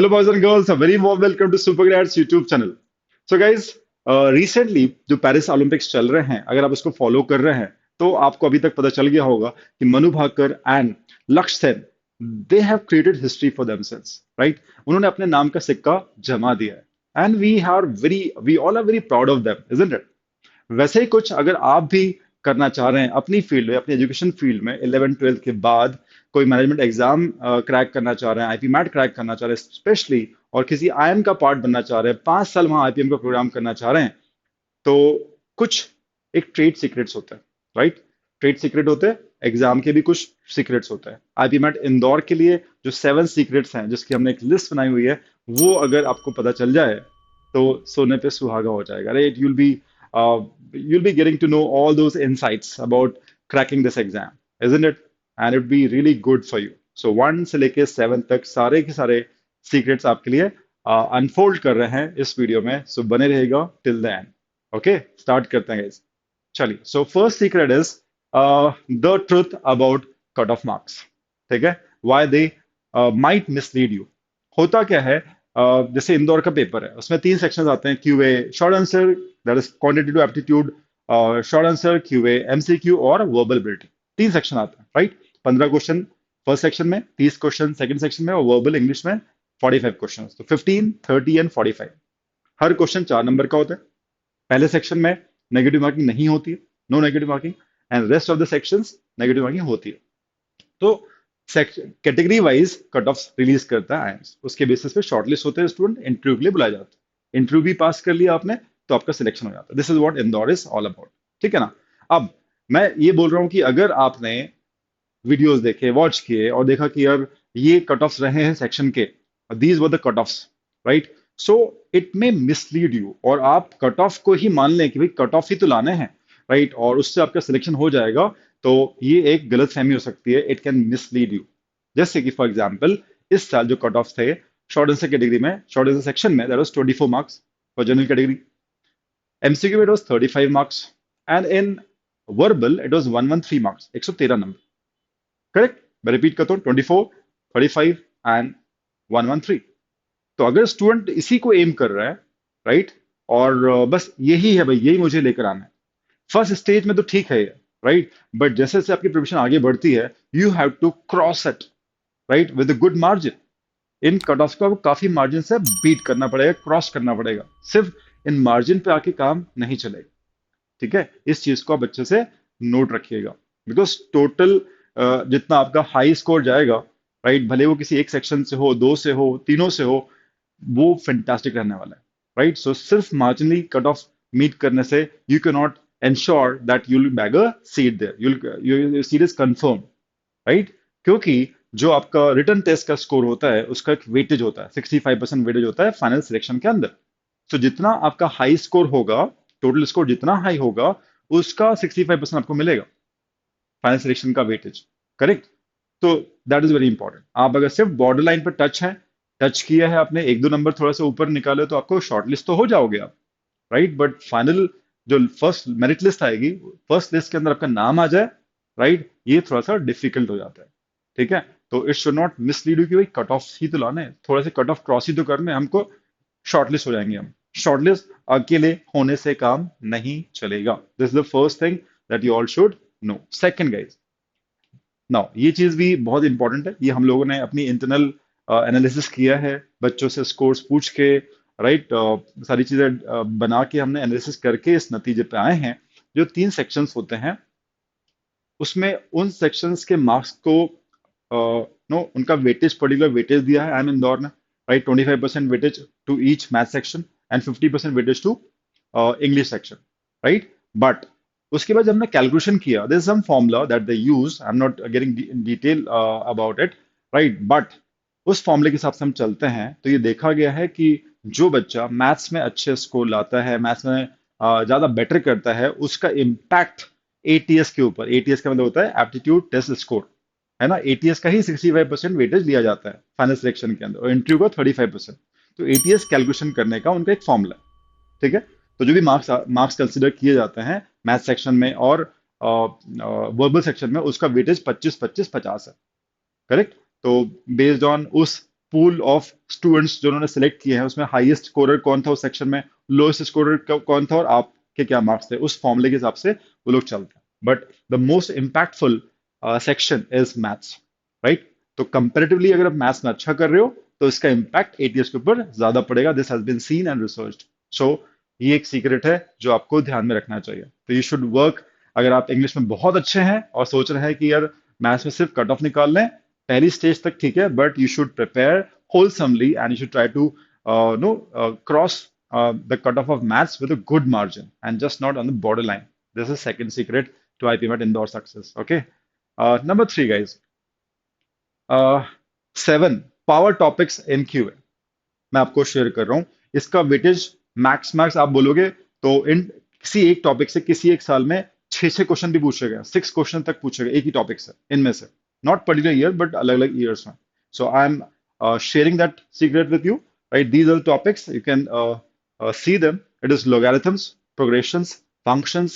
Hello, boys and girls. A very warm welcome to Supergrads YouTube channel. So, guys, recently जो Paris Olympics चल रहे हैं, अगर आप उसको फॉलो कर रहे हैं, तो आपको अभी तक पता चल गया होगा कि Manu Bhaker and Lakshya Sen they have created history for themselves, right? उन्होंने अपने नाम का सिक्का जमा दिया है and we all are very proud of them, isn't it? वैसे ही कुछ अगर आप भी करना चाह रहे हैं अपनी फील्ड में, अपनी एजुकेशन फील्ड में, 11th 12th के बाद कोई मैनेजमेंट एग्जाम क्रैक करना चाह रहे हैं, आईपी मैट क्रैक करना चाह रहे हैं स्पेशली, और किसी आईएम का पार्ट बनना चाह रहे हैं, 5 साल वहां आईपीएम का प्रोग्राम करना चाह रहे हैं, तो कुछ एक ट्रेड सीक्रेट्स होते हैं, राइट? ट्रेड सीक्रेट होते हैं, एग्जाम के भी कुछ सीक्रेट्स होते हैं। आईपी मैट इंदौर के लिए जो 7 सीक्रेट्स हैं, जिसकी हमने एक लिस्ट बनाई हुई है, वो अगर आपको पता चल जाए तो सोने पे सुहागा हो जाएगा, right? You'll be getting to know all those insights about cracking this exam, isn't it? And it'd be really good for you. So 1 से लेके 7 तक सारे के सारे सीक्रेट्स आपके लिए अनफोल्ड कर रहे हैं इस वीडियो में, सो बने रहेगा till the end. Okay, start करते हैं guys। चलिए, so first secret is the truth about cut off marks. ठीक है, why they might mislead you. होता क्या है, जैसे इंदौर का पेपर है, उसमें 3 सेक्शंस आते हैं, QA short answer, that is quantitative aptitude, short answer, QA MCQ और वर्बल एबिलिटी। 3 सेक्शन आते हैं, राइट? 15 क्वेश्चन फर्स्ट सेक्शन में, 30 क्वेश्चन सेकंड सेक्शन में, और वर्बल इंग्लिश में 45 क्वेश्चन, तो 15, 30 एंड 45। हर क्वेश्चन 4 नंबर का होता है। पहले सेक्शन में नेगेटिव मार्किंग नहीं होती है, no negative marking, and rest of the sections negative marking होती है। तो category wise cut off release करता है आईएम्स, उसके बेसिस पे शॉर्टलिस्ट होते हैं स्टूडेंट, इंटरव्यू के लिए बुलाए जाते हैं। इंटरव्यू भी पास कर लिया आपने तो आपका सिलेक्शन हो जाता है। This is what Indore is all about. ठीक है ना? अब मैं ये बोल रहा हूँ कि अगर आपने वीडियोस देखे, वॉच किए और देखा कि यार ये कट ऑफ्स रहे हैं सेक्शन के, these were the cut offs, right? So it may mislead you, और आप कट ऑफ को ही मान लें कि भाई कट ऑफ ही तो लाने हैं, राइट? और उससे आपका सिलेक्शन हो जाएगा, तो ये एक गलत फहमी हो सकती है। It can mislead you. जैसे कि फॉर एग्जाम्पल, इस साल जो कट ऑफ थे शॉर्ट आंसर कैटेगरी में, शॉर्ट आंसर सेक्शन में, that was 24 marks for general category. MCQ में it was 35 marks, and in verbal it was 113 marks, 113 number. Correct? मैं रिपीट करता हूँ, 24, 35 एंड 113। तो अगर स्टूडेंट इसी को एम कर रहा है, राइट, और बस यही है भाई, यही मुझे लेकर आना है, फर्स्ट स्टेज में तो ठीक है, राइट? बट जैसे जैसे आपकी प्रिपरेशन आगे बढ़ती है, you have to cross it, right, with a good margin. इन कट ऑफ को आपको काफी मार्जिन से बीट करना पड़ेगा, क्रॉस करना पड़ेगा। सिर्फ इन मार्जिन पे आके काम नहीं चलेगा। ठीक है, इस चीज को आप अच्छे से नोट रखिएगा, बिकॉज टोटल जितना आपका हाई स्कोर जाएगा, राइट, भले वो किसी एक सेक्शन से हो, दो से हो, तीनों से हो, वो फैंटास्टिक रहने वाला है, राइट? सो सिर्फ मार्जिनली कट ऑफ मीट करने से you can not ensure that you will bag a seat there, your seat is confirm, right? क्योंकि जो आपका रिटर्न टेस्ट का स्कोर होता है, उसका एक वेटेज होता है, 65% वेटेज होता है फाइनल सिलेक्शन के अंदर। तो जितना आपका हाई स्कोर होगा, टोटल स्कोर जितना हाई होगा, उसका 65% आपको मिलेगा फाइनल सिलेक्शन का वेटेज। करेक्ट? तो दैट इज वेरी इंपॉर्टेंट। आप अगर सिर्फ बॉर्डर लाइन पर टच है, टच किया है आपने, 1 2 नंबर थोड़ा सा ऊपर निकाले, तो आपको शॉर्टलिस्ट तो हो जाओगे आप, राइट? बट फाइनल जो फर्स्ट मेरिट लिस्ट आएगी, फर्स्ट लिस्ट के अंदर आपका नाम आ जाए, राइट, ये थोड़ा सा डिफिकल्ट हो जाता है। ठीक है? तो it should not mislead you कि भाई कट ऑफ ही तो लाना है, थोड़ा सा कट ऑफ क्रॉस ही तो करना है हमको, शॉर्टलिस्ट हो जाएंगे हम। शॉर्टलिस्ट अकेले होने से काम नहीं चलेगा। This is the first thing that you all should know. Second guys, now ये चीज भी बहुत इंपॉर्टेंट है, ये हम लोगों ने अपनी इंटरनल एनालिसिस किया है, बच्चों से स्कोर्स पूछ के, राइट, सारी चीजें बना के हमने एनालिसिस करके इस नतीजे पे आए हैं। जो 3 सेक्शंस होते हैं, उसमें उन सेक्शंस के मार्क्स को नो उनका वेटेज, पर्टिकुलर वेटेज दिया है आई एम इंदौर ने, right? 25% weightage to each math section and 50% weightage to English section, right? But उसके बाद जब हमने कैलकुलेशन किया, there is some formula that they use, I am not getting detail about it, right? But उस फॉर्मूले के हिसाब से हम चलते हैं, तो ये देखा गया है कि जो बच्चा मैथ्स में अच्छे स्कोर लाता है, मैथ्स में ज्यादा बेटर करता है, उसका इम्पैक्ट एटीएस के ऊपर, एटीएस का मतलब होता है एप्टीट्यूड टेस्ट स्कोर, है ना? एटीएस का ही 65% वेटेज लिया जाता है फाइनल सिलेक्शन के अंदर, और इंटरव्यू का 35%। तो एटीएस कैलकुलेशन करने का उनका एक फॉर्मूला है। ठीक है? तो जो भी मार्क्स मार्क्स कंसिडर किए जाते हैं मैथ सेक्शन में और वर्बल सेक्शन में, उसका वेटेज 25 25 50 है। करेक्ट? तो बेस्ड ऑन उस पूल ऑफ स्टूडेंट्स जो उन्होंने सेलेक्ट किए हैं उसमें हाईएस्ट स्कोरर कौन था उस सेक्शन में, लोएस्ट स्कोरर कौन था, और आपके क्या मार्क्स थे, उस फॉर्मूले के हिसाब से वो लोग चलते हैं। But the most impactful section is maths, right? तो कंपेरेटिवली अगर आप मैथ्स में अच्छा कर रहे हो तो इसका इम्पैक्ट एटीएस के ऊपर ज्यादा पड़ेगा। This has been seen and researched. So ये एक सीक्रेट है जो आपको ध्यान में रखना चाहिए। तो यू शुड वर्क। अगर आप इंग्लिश में बहुत अच्छे हैं और सोच रहे हैं कि यार मैथ्स में सिर्फ कट ऑफ निकाल लें, पहली स्टेज तक ठीक है, but you should prepare wholesomely and you should try to no cross the cutoff of maths with a good margin and just not on the borderline. This is second secret to IPMAT Indore success. Okay. Number three, guys. 7 power topics in QA. मैं आपको share कर रहा हूँ। इसका weightage max max आप बोलोगे तो इन किसी एक टॉपिक से किसी एक साल में 6 क्वेश्चन भी पूछेगा, 6 क्वेश्चन तक पूछेगा एक ही टॉपिक से, इनमें से नॉट पर्टिकुलर ईयर बट अलग अलग ईयर्स में। So I am sharing that secret with you, right? These are topics you can see them. It is logarithms, progressions, functions,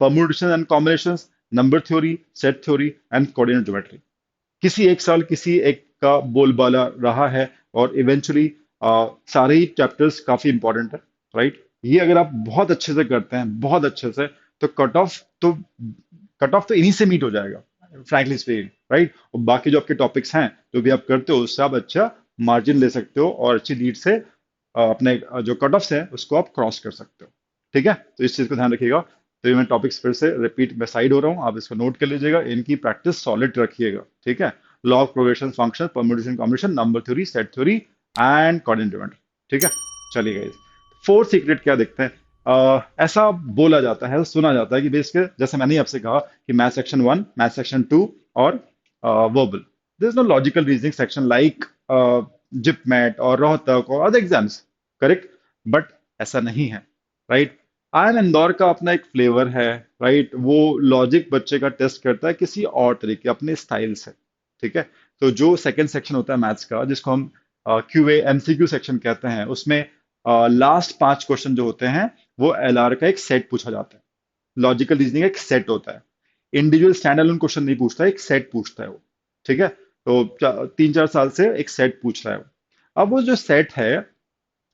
permutations and combinations, number theory, set theory, and coordinate geometry. किसी एक साल किसी एक का बोलबाला रहा है, और इवेंचुअली सारे ही चैप्टर्स काफी इंपॉर्टेंट है, राइट? ये अगर आप बहुत अच्छे से करते हैं, बहुत अच्छे से, तो कट ऑफ तो इन्हीं से मीट हो जाएगा, फ्रैंकली स्पीकिंग, राइट? और बाकी जो आपके टॉपिक्स हैं जो भी आप करते हो उससे आप अच्छा मार्जिन ले सकते हो और अच्छी लीड से अपने जो कट ऑफ्स है उसको आप क्रॉस कर सकते हो। ठीक है, तो इस चीज को ध्यान रखिएगा। तो ये मैं टॉपिक्स फिर से रिपीट में साइड हो रहा हूँ, आप इसको नोट कर लीजिएगा, इनकी प्रैक्टिस सॉलिड रखिएगा। ठीक है, law of progression, function, permutation, combination, number theory, set theory and coordinate geometry. ठीक है, चलिए गाइस, फोर्थ सीक्रेट क्या देखते हैं। ऐसा बोला जाता है, सुना जाता है कि बेसिकली जैसे मैंने ही आपसे कहा कि मैथ सेक्शन 1, मैथ सेक्शन 2 और verbal, there is no logical reasoning section like JIPMAT और रोहतक और अदर एग्जाम्स, करेक्ट? बट ऐसा नहीं है, राइट? आयन इंदौर का अपना एक फ्लेवर है, राइट? वो लॉजिक बच्चे का टेस्ट करता है किसी और तरीके, अपने स्टाइल से। ठीक है, तो जो सेकंड सेक्शन होता है मैथ्स का, जिसको हम क्यूए एमसीक्यू सेक्शन कहते हैं, उसमें लास्ट 5 क्वेश्चन जो होते हैं वो एलआर का एक सेट पूछा जाता है। लॉजिकल रीजनिंग एक सेट होता है, इंडिविजुअल स्टैंड अलोन क्वेश्चन नहीं पूछता, एक सेट पूछता है वो। ठीक है, तो 3-4 साल से एक सेट पूछ रहा है वो। अब वो जो सेट है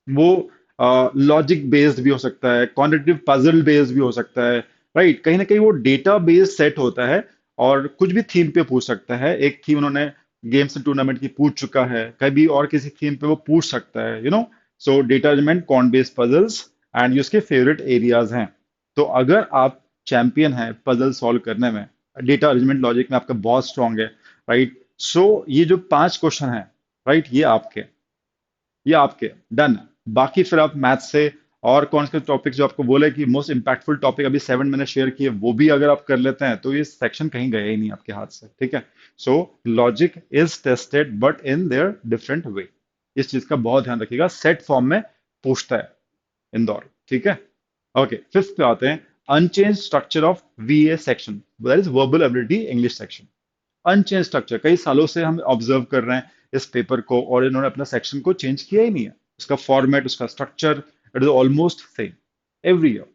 वो लॉजिक बेस्ड भी हो सकता है, क्वांटिटेटिव पजल बेस्ड भी हो सकता है, राइट? कहीं ना कहीं वो डेटा बेस्ड सेट होता है और कुछ भी थीम पे पूछ सकता है। एक थीम उन्होंने गेम्स एंड टूर्नामेंट की पूछ चुका है, कभी और किसी थीम पे वो पूछ सकता है, सो data arrangement, quant based puzzles and ये उसके फेवरेट एरियाज हैं। तो अगर आप चैंपियन हैं पजल सॉल्व करने में, डेटा अरेंजमेंट लॉजिक में आपका बहुत स्ट्रांग है, राइट? सो ये जो 5 क्वेश्चन है, राइट, ये आपके डन। बाकी फिर आप मैथ से और कौन से टॉपिक जो आपको बोले कि मोस्ट इंपैक्टफुल टॉपिक अभी 7 मैंने शेयर किए, वो भी अगर आप कर लेते हैं तो ये सेक्शन कहीं गया ही नहीं आपके हाथ से। ठीक है, so logic is tested but in their different way. इस चीज का बहुत ध्यान रखिएगा, सेट फॉर्म में पूछता है इंदौर। ठीक है, ओके, फिफ्थ पे आते हैं, unchange structure of VA section, that is verbal ability English section. Unchange structure कई सालों से हम ऑब्जर्व कर रहे हैं इस पेपर को, और इन्होंने अपना सेक्शन को चेंज किया ही नहीं है। उसका फॉर्मेट, उसका structure, it is almost same every year.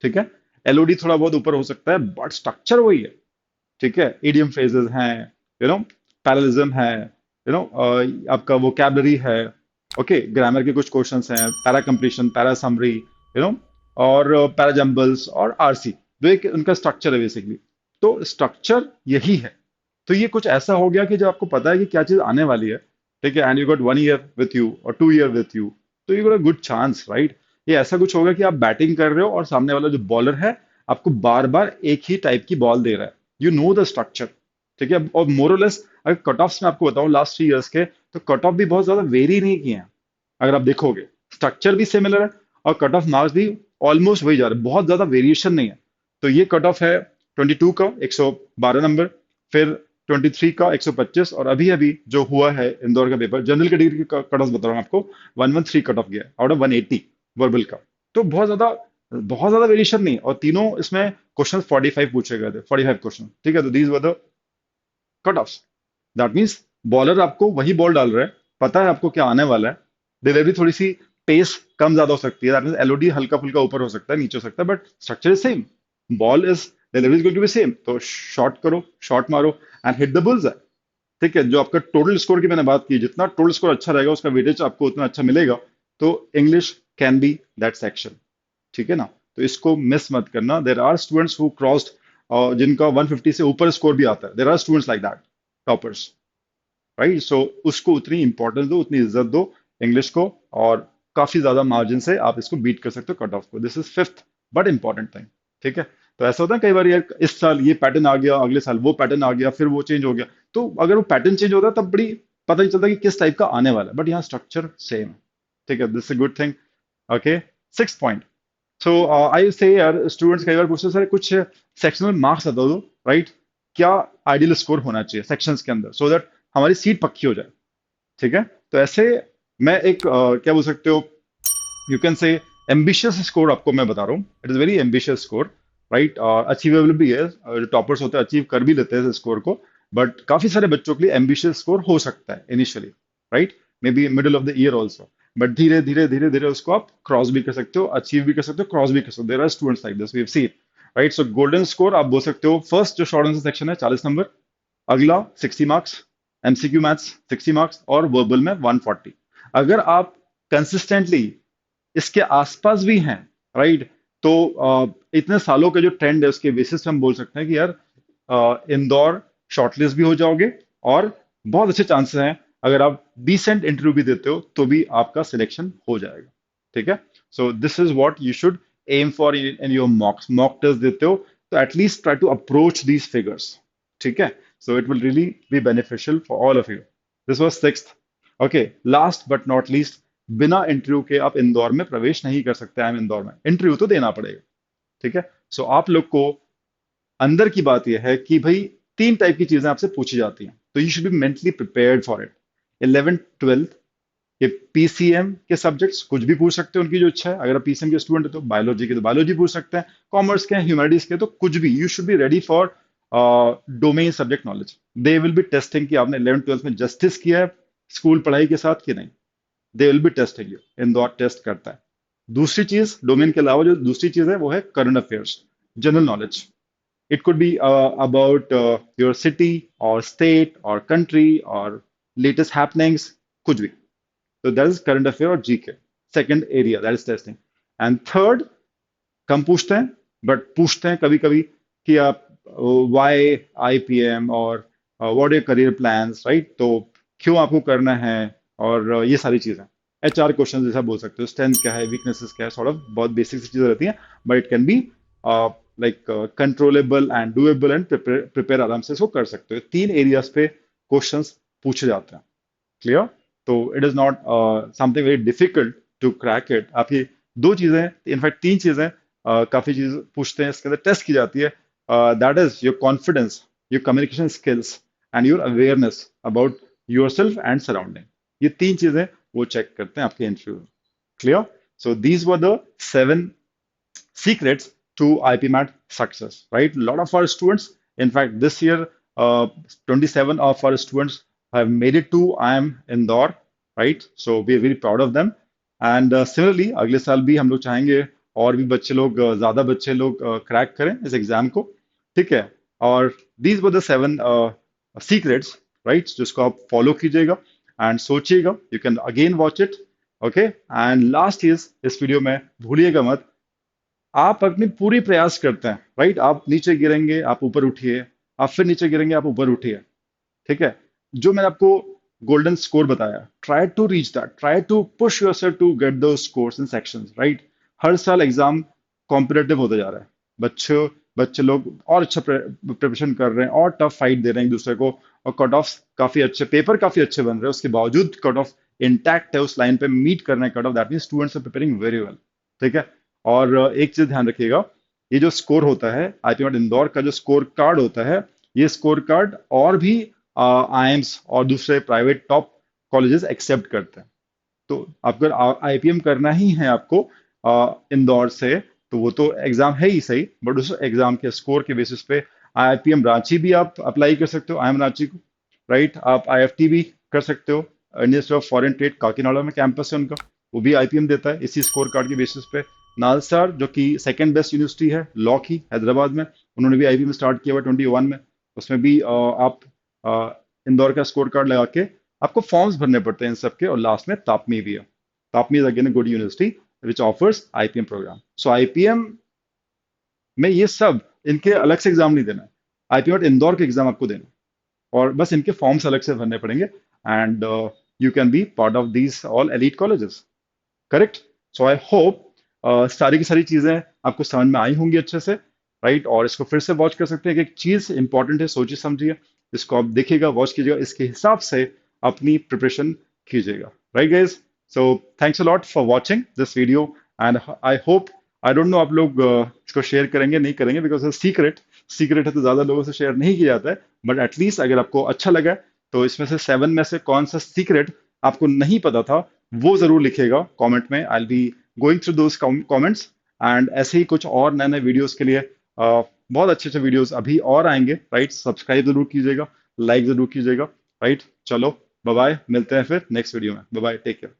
ठीक है, एलओडी थोड़ा बहुत ऊपर हो सकता है बट स्ट्रक्चर वही है। ठीक है, इडियम फ्रेजेस हैं, पैरेललिज्म है, आपका वोकैबलरी है, ओके, ग्रामर के कुछ क्वेश्चंस हैं, पैरा कंप्लीशन, पैरा समरी, और पैरा जंबल्स और आरसी, जो एक उनका स्ट्रक्चर है बेसिकली। तो स्ट्रक्चर यही है। तो ये कुछ ऐसा हो गया कि जब आपको पता है कि क्या चीज आने वाली है, ठीक है, and you got 1 year with you और 2 ईयर विथ यू, तो you got a good chance, right? ये ऐसा कुछ होगा कि आप बैटिंग कर रहे हो और सामने वाला जो बॉलर है आपको बार बार एक ही टाइप की बॉल दे रहा है, यू नो द स्ट्रक्चर। ठीक है, और मोरलेस अगर कट ऑफ्स में आपको बताऊं लास्ट 3 ईयर्स के, तो कट ऑफ भी बहुत ज्यादा वेरी नहीं किए हैं। अगर आप देखोगे स्ट्रक्चर भी सिमिलर है और कट ऑफ मार्क्स भी ऑलमोस्ट वही जा रहे हैं, बहुत ज्यादा वेरिएशन नहीं है। तो ये कट ऑफ है 22 का 112 नंबर, फिर 23 का 125, और अभी अभी जो हुआ है इंदौर का पेपर जनरल कैटेगरी का कट ऑफ बता रहा हूँ आपको, 113 कट ऑफ गया आउट ऑफ 180 वर्बल का। तो बहुत ज्यादा वेरिएशन नहीं, और तीनों इसमें क्वेश्चन 45 पूछे गए थे, 45 क्वेश्चन। ठीक है, तो these were the cut off. That means bowler आपको वही बॉल डाल रहा है, पता है आपको क्या आने वाला है, डिलीवरी थोड़ी सी पेस कम ज्यादा हो सकती है, दैट मीन्स एलओडी हल्का फुल्का ऊपर हो सकता है, नीचे हो सकता है, but structure is same, ball is delivery is going to be same. तो शॉट करो, शॉट मारो एंड हिट द बुल्स। ठीक है, जो आपका टोटल स्कोर की मैंने बात की, जितना टोटल स्कोर अच्छा रहेगा उसका वेटेज आपको उतना अच्छा मिलेगा। तो English can be that section. ठीक है ना। तो इसको मिस मत करना। There are students who crossed, जिनका 150 से ऊपर स्कोर भी आता है, there are students like that, toppers, right. So उसको उतनी इंपॉर्टेंस दो, उतनी इज्जत दो इंग्लिश को, और काफी ज्यादा मार्जिन से आप इसको बीट कर सकते हो कट ऑफ को। This is fifth but important thing. ठीक है। तो ऐसा होता है कई बार यार, इस साल ये पैटर्न आ गया, अगले साल वो पैटर्न आ गया, फिर वो चेंज हो गया। तो अगर वो पैटर्न चेंज होता है तब बड़ी पता नहीं चलता कि किस टाइप का आने वाला है, बट यहाँ स्ट्रक्चर सेम है। ठीक है, this is good thing. Okay, six point. So I say यार, स्टूडेंट्स कई बार पूछते हैं सर कुछ सेक्शनल मार्क्स बता दो, राइट। क्या आइडियल स्कोर होना चाहिए सेक्शंस के अंदर, सो दैट हमारी सीट पक्की हो जाए। ठीक है। तो ऐसे मैं एक क्या बोल सकते हो, you can say ambitious score आपको मैं बता रहा हूँ। It is very ambitious score, right. और अचीवेबल भी है, जो टॉपर्स होते हैं अचीव कर भी लेते हैं इस स्कोर को। बट काफी सारे बच्चों के लिए एम्बिशियस स्कोर हो सकता है initially, right, may be middle of the year also. But धीरे धीरे धीरे धीरे उसको आप क्रॉस भी कर सकते हो, अचीव भी कर सकते हो, क्रॉस भी कर सकते हो। There are students like this, we have seen, right. So golden score आप बोल सकते हो, फर्स्ट जो शॉर्ट आंसर सेक्शन है 40 नंबर, अगला 60 मार्क्स, एमसीक्यू मैथ्स 60 मार्क्स, और वर्बल में 140। अगर आप कंसिस्टेंटली इसके आसपास भी हैं, राइट, तो इतने सालों का जो ट्रेंड है उसके बेसिस पे हम बोल सकते हैं कि यार इंदौर शॉर्टलिस्ट भी हो जाओगे, और बहुत अच्छे चांसेस हैं अगर आप डिसेंट इंटरव्यू भी देते हो तो भी आपका सिलेक्शन हो जाएगा। ठीक है। So this is what you should aim for in your mock test देते हो, तो at least try to approach these figures. ठीक है। So it will really be beneficial for all of you. This was sixth. Okay, last but not least, बिना interview के आप इंदौर में प्रवेश नहीं कर सकते। आई एम इंदौर में, इंटरव्यू तो देना पड़ेगा। ठीक है। सो आप लोग को अंदर की बात यह है कि भाई तीन टाइप की चीजें आपसे पूछी जाती हैं, तो you should be mentally prepared for it. 11th 12th के पीसीएम के सब्जेक्ट्स कुछ भी पूछ सकते हैं, उनकी जो इच्छा है। अगर आप पीसीएम के स्टूडेंट है तो बायोलॉजी के तो बायोलॉजी पूछ सकते हैं, कॉमर्स के ह्यूमैनिटीज के तो कुछ भी। You should be ready for domain subject knowledge. They will be testing कि आपने 11th 12th में जस्टिस किया है स्कूल पढ़ाई के साथ कि नहीं। They will be testing you, Indore test करता है। दूसरी चीज, डोमेन के अलावा जो दूसरी चीज है वो है current affairs, general knowledge. It could be about your city और स्टेट और कंट्री और लेटेस्ट हैपनिंग्स, कुछ भी। तो दैट इज करंट अफेयर और GK. Second area that is testing. And third, कम पूछते हैं बट पूछते हैं कभी कभी कि आप वाई आईपीएम, और what your career plans, right. तो क्यों आपको करना है, और ये सारी चीजें एचआर क्वेश्चन जैसा बोल सकते हो। स्ट्रेंथ क्या है, वीकनेसेस क्या है, सॉर्ट ऑफ बहुत बेसिक सी चीजें रहती हैं, but it can be like controllable and doable, and prepare आराम से इसको कर सकते हो। तीन एरियाज पे क्वेश्चंस पूछे जाते हैं। क्लियर। तो it is not something very difficult to crack it. आप ये दो चीजें, इनफैक्ट तीन चीजें काफी चीज पूछते हैं, इसके अंदर टेस्ट की जाती है। That is your confidence, your communication skills, and your awareness about your self and surrounding. ये तीन चीजें वो चेक करते हैं आपके interview. Clear. So these were the 7 secrets to IPMAT success, right? A lot of our students, in fact, this year, 27 of our students have made it to IIM Indore, right? So we are very proud of them. And similarly, अगले साल भी हम लोग चाहेंगे और भी बच्चे लोग, ज्यादा बच्चे लोग क्रैक करें इस एग्जाम को। ठीक है। और these were the 7 secrets, right, जिसको आप फॉलो कीजिएगा एंड सोचिएगा। You can again watch it. Okay. And last is, इस वीडियो में भूलिएगा मत, आप अपनी पूरी प्रयास करते हैं, राइट। आप नीचे गिरेंगे, आप ऊपर उठिए, आप फिर नीचे गिरेंगे, आप ऊपर उठिए। ठीक है। जो मैंने आपको गोल्डन स्कोर बताया, try to reach that, try to push yourself to get दो स्कोर्स इन सेक्शंस, राइट। हर साल एग्जाम कॉम्पिटेटिव होते जा रहा है। बच्चे बच्चे लोग और अच्छा प्रिपरेशन कर रहे हैं, और टफ फाइट दे रहे हैं एक दूसरे को, और कट ऑफ काफी अच्छे, पेपर काफी अच्छे बन रहे हैं, उसके बावजूद कट ऑफ इंटैक्ट है, उस लाइन पे मीट करना है cut off. That mean students are preparing very well. ठीक है। और एक चीज ध्यान रखिएगा, ये जो स्कोर होता है आईपीएमएट इंदौर का, जो स्कोर कार्ड होता है, ये स्कोर कार्ड और भी आईएम्स और दूसरे प्राइवेट टॉप कॉलेजेस एक्सेप्ट करते हैं। तो अगर आईपीएम करना ही है आपको इंदौर से, तो वो तो एग्जाम है ही सही, बट उस एग्जाम के स्कोर के बेसिस पे आईपीएम रांची भी आप अप्लाई कर सकते हो, आईएम रांची को, राइट। आप आईएफटी भी कर सकते हो, Indian institute of foreign trade Kakinada में कैंपस है उनका, वो भी आईपीएम देता है इसी स्कोर कार्ड के बेसिस पे। नालसार, जो कि सेकंड बेस्ट यूनिवर्सिटी है लॉ की हैदराबाद में, उन्होंने भी आईपीएम स्टार्ट किया हुआ 21 में। उसमें भी आप इंदौर का स्कोर कार्ड लगा के आपको फॉर्म्स भरने पड़ते हैं इन सबके, और लास्ट में तापमी भी है। TAPMI is again good university which offers IPM programme. So IPM में ये सब, इनके अलग से एग्जाम नहीं देना है, आईपीएम इंदौर के एग्जाम आपको देना है, और बस इनके फॉर्म्स अलग से भरने पड़ेंगे, and you can be part of these all elite colleges. Correct. So I hope सारी की सारी चीजें आपको समझ में आई होंगी अच्छे से, राइट। और इसको फिर से वॉच कर सकते हैं कि एक चीज इंपॉर्टेंट है, सोचिए समझिए, इसको आप देखिएगा, वॉच कीजिएगा, इसके हिसाब से अपनी प्रिपरेशन कीजिएगा, right guys. So thanks a lot for watching this video, and I hope, I don't know आप लोग इसको शेयर करेंगे नहीं करेंगे, बिकॉज सीक्रेट सीक्रेट है तो ज्यादा लोगों से शेयर नहीं किया जाता है, बट एटलीस्ट अगर आपको अच्छा लगा है, तो इसमें से 7 में से कौन सा सीक्रेट आपको नहीं पता था, वो जरूर लिखिएगा कमेंट में। I will be going through those comments, and ऐसे ही कुछ और नए नए वीडियोस के लिए बहुत अच्छे अच्छे वीडियोस अभी और आएंगे, राइट। सब्सक्राइब जरूर कीजिएगा, लाइक जरूर कीजिएगा, राइट। चलो बाय बाय, मिलते हैं फिर नेक्स्ट वीडियो में। Bye bye, take care.